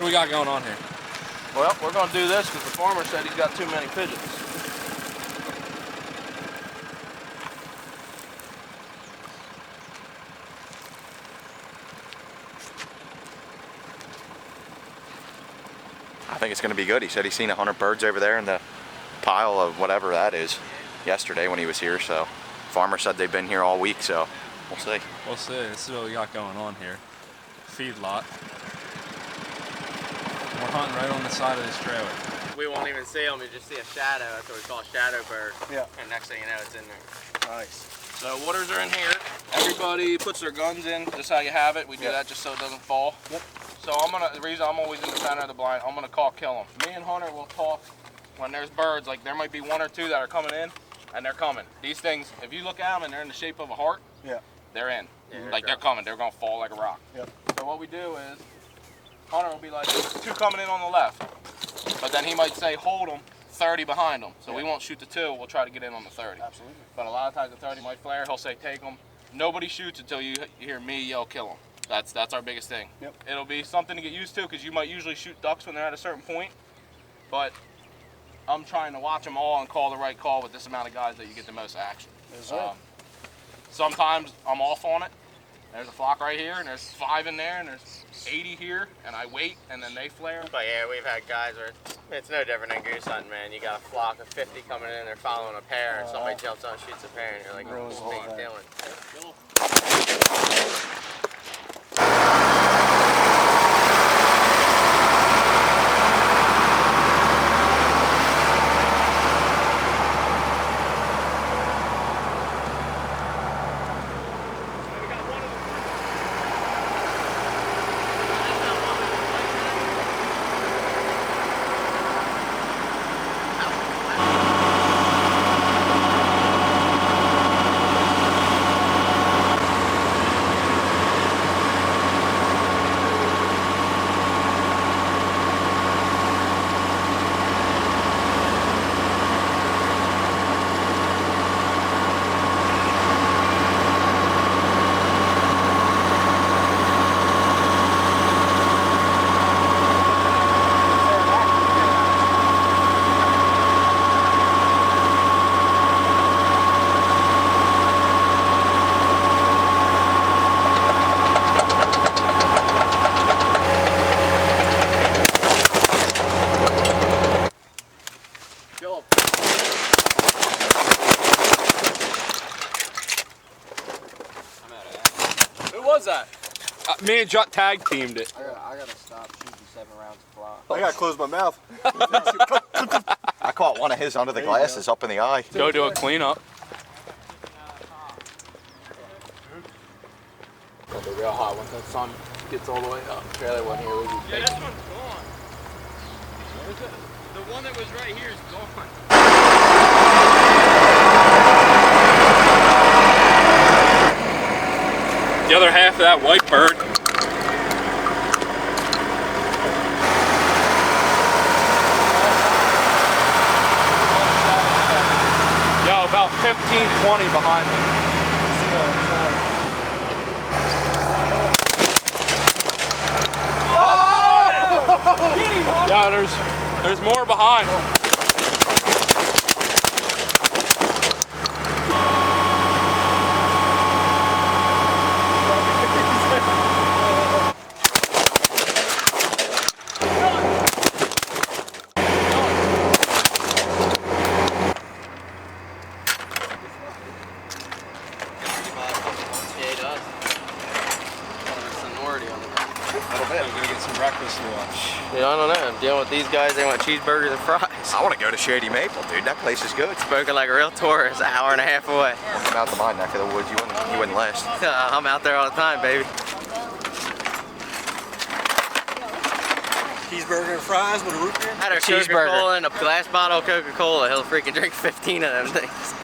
What we got going on here? Well, we're going to do this because the farmer said he's got too many pigeons. I think it's going to be good. He said he's seen 100 birds over there in the pile of whatever that is yesterday when he was here. So farmer said they've been here all week, so we'll see. We'll see. This is what we got going on here. Feed lot. We're hunting right on the side of this trailer. We won't even see them, you just see a shadow. That's what we call a shadow bird. Yeah. And next thing you know, it's in there. Nice. So waters are in here. Everybody puts their guns in just how you have it. We do that just so it doesn't fall. Yep. So the reason I'm always in the center of the blind, I'm gonna call kill them. Me and Hunter will talk when there's birds. Like there might be one or two that are coming in, and they're coming. These things, if you look at them and they're in the shape of a heart, they're in. Yeah, they're coming. They're gonna fall like a rock. Yep. So what we do is, Hunter will be like, two coming in on the left, but then he might say hold them, 30 behind them. So we won't shoot the two. We'll try to get in on the 30. Absolutely. But a lot of times the 30 might flare. He'll say take them. Nobody shoots until you hear me yell kill them. That's our biggest thing. Yep. It'll be something to get used to because you might usually shoot ducks when they're at a certain point, but I'm trying to watch them all and call the right call with this amount of guys that you get the most action. Sometimes I'm off on it. There's a flock right here, and there's 5 in there, and there's 80 here, and I wait, and then they flare. But yeah, we've had guys where it's no different than goose hunting, man. You got a flock of 50 coming in, they're following a pair, and somebody jumps on and shoots a pair, and you're like, what are you doing? That? Me and Jut tag teamed it. I gotta stop shooting 7 rounds of flock. I gotta close my mouth. I caught one of his under the glasses up in the eye. Go do a cleanup. It'll be real hot once that sun gets all the way up. Trailer one here. Yeah, this one's gone. Where is it? The one that was right here is gone. The other half of that white bird. Yo, about 15, 20 behind me. Yeah, there's more behind. Yeah, I don't know. I'm dealing with these guys. They want cheeseburgers and fries. I want to go to Shady Maple, dude. That place is good. Spoken like a real tourist, an hour and a half away. I'm out to my neck of the woods. You wouldn't last. I'm out there all the time, baby. Cheeseburger and fries with a root beer? I had a Coca-Cola and a glass bottle of Coca-Cola. He'll freaking drink 15 of them things.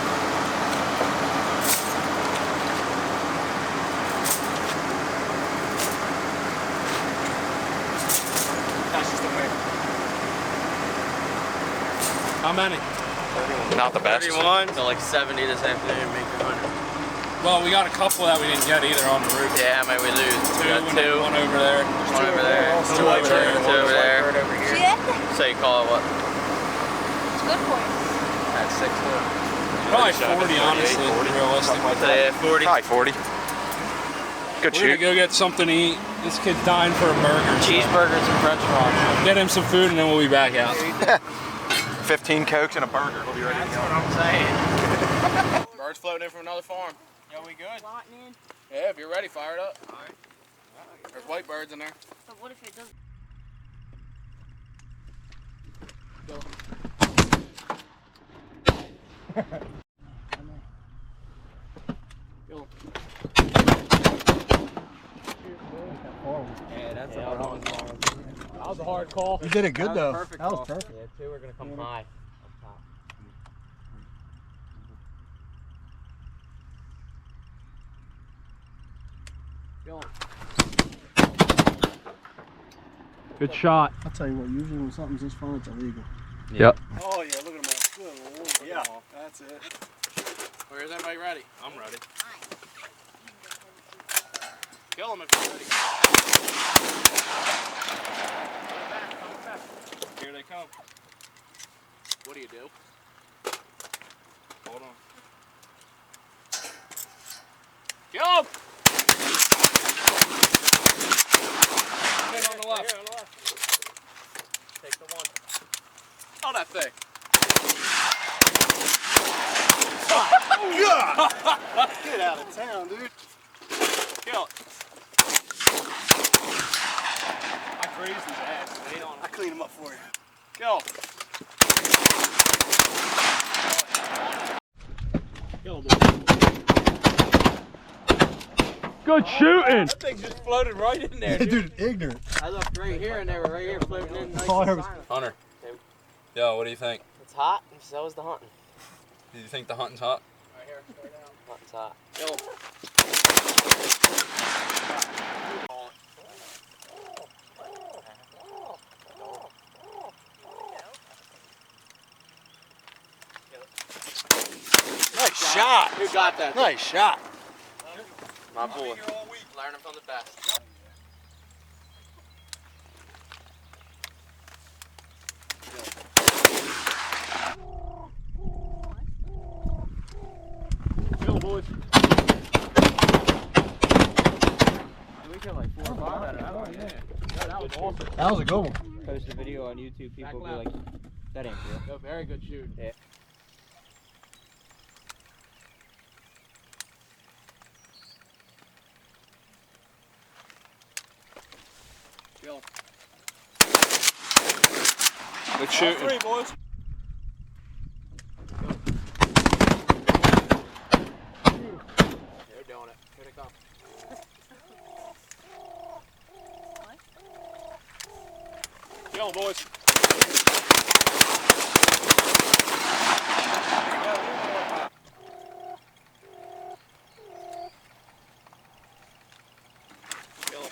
How many? 31. Not the best. 31 to like 70 this afternoon, make 100. Well, we got a couple that we didn't get either on the roof. Yeah, maybe we lose. We got and two. One over there. One over there. Two over there. Two over there. See it? So you call it what? It's good for you. That's 6 foot. Probably 40, honestly, realistically. So yeah, 40. Probably 40. Good We're shoot. gonna go get something to eat. This kid's dying for a burger. Cheeseburgers and French fries. Get him some food and then we'll be back out. 15 Cokes and a burger. We'll be ready to That's go. what I'm saying. Birds floating in from another farm. Yeah, we good? Yeah, if you're ready, fire it up. Alright. There's white birds in there. But what if it doesn't? Yeah, that's a hard one. That was a hard call. You did it good though. Perfect That was call. perfect. Yeah, 2 are gonna come high. Up top. Good shot. I'll tell you what, usually when something's this fun, it's illegal. Yep. Oh yeah, look at them all. Good Lord. Yeah, that's it. Where is everybody ready? I'm ready. Kill them if you're ready. Here they come. What do you do? Hold on. Kill them! Hit on the left. Here on the left. Take the one. Oh, that thing. Get out of town, dude. Kill it. I crazed his ass. I cleaned him up for you. Kill. Good shooting. That thing just floated right in there, Dude, ignorant. I looked right here and they were right here floating in. Nice Oh, and I was- silent. Hunter. Yo, what do you think? It's hot, and so is the hunting. Do you think the hunting's hot? Right here, straight out. Hunting's hot. Kill them. Nice shot. Who got that? Nice shot. My boy. Learning from the best. Kill them, boys. We killed like 4 or 5 out of that one. Yeah, that was awesome. That was a good one. Post a video on YouTube, people will be like, that ain't real. No, very good shooting. Yeah. Kill them. Good shooting. Three, boys. They're doing it. Here they come. Kill them, boys. Kill them.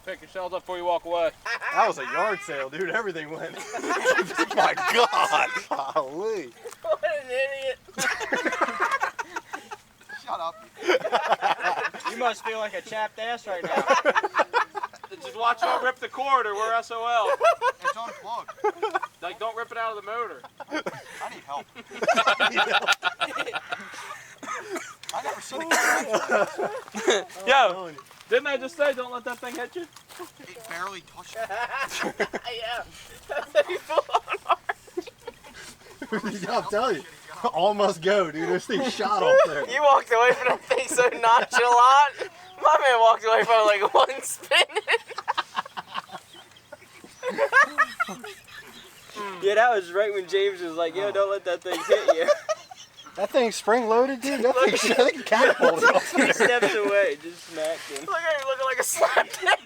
Pick yourselves up before you walk away. That was a yard sale, dude. Everything went. My God. Holy. What an idiot. Shut up. You must feel like a chapped ass right now. Just watch don't rip the cord or we're SOL. It's unplugged. Like, don't rip it out of the motor. I need help. I never seen a cat like that. Yo, didn't I just say don't let that thing hit you? It barely touched me. Yeah. That's how you feel on I'm telling you. All must go, dude. This thing shot off there. You walked away from that thing so nonchalant. My man walked away from like one spin. Yeah, that was right when James was like, yo, don't let that thing hit you. That thing's spring loaded, dude. That thing, I think catapulted off 3 there. steps away, just smacked him. Look at you looking like a slap dance.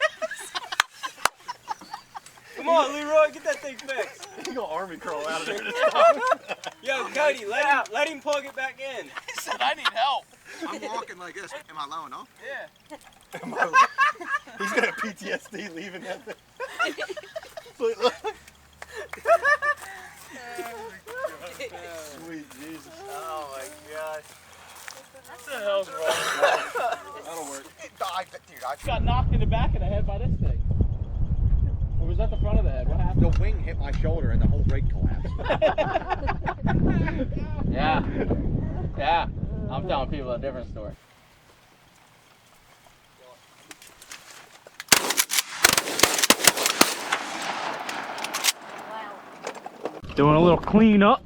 Come on, Leroy, get that thing fixed. You gonna army crawl out of there this Yo, Cody, let him plug it back in. He said I need help. I'm walking like this. Am I low enough? Yeah. time. He's gonna have PTSD leaving that thing. Sweet Jesus. Oh my god. What the hell's wrong? That'll work. I got knocked in the back of the head by this thing. Or was that the front of the head? What happened? The wing hit my shoulder and the whole rig collapsed. Yeah. Yeah. I'm telling people a different story. Doing a little clean up.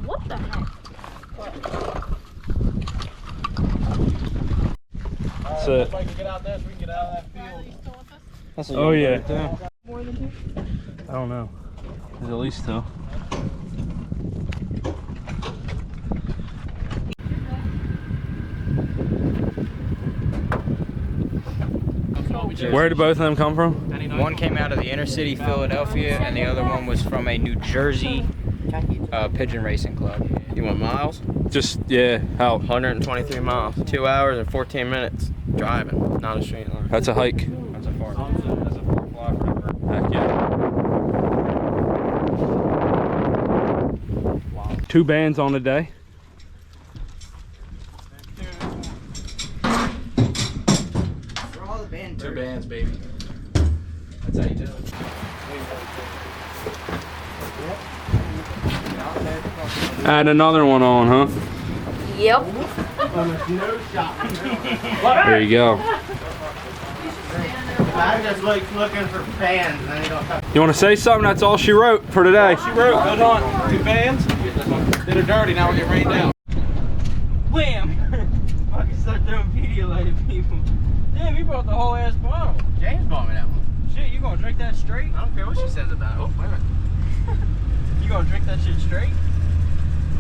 What the heck? That's it. If I can get out there, so we can get out of that field. Oh yeah. More than 2? I don't know. There's at least 2. Where did both of them come from? One came out of the inner city Philadelphia, and the other one was from a New Jersey pigeon racing club. You want miles? Just, yeah, how? 123 miles. 2 hours and 14 minutes driving. Not a straight line. That's a hike. That's a far fly forever. Heck yeah. 2 bands on a day. Two bands, baby. That's how you do it. Add another one on, huh? Yep. There you go. I'm just looking for bands. And then you don't You want to say something? That's all she wrote for today. She wrote, good hunt. 2 bands. Did her dirty, now we're getting rained out. Wham! Fucking start throwing Pedialyte at people. Damn, you brought the whole ass bottle. James bought me that one. Shit, you gonna drink that straight? I don't care what she says about it. Oh, wait a minute. You gonna drink that shit straight?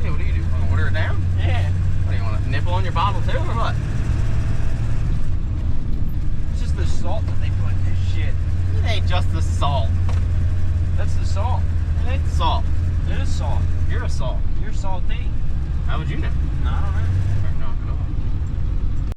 Hey, what do you do? Want to water it down? Yeah. What do you want to nipple on your bottle too, or what? It's just the salt that they put in this shit. It ain't just the salt. That's the salt. It ain't salt. It is salt. You're a salt. You're salty. How would you know? No, I don't know.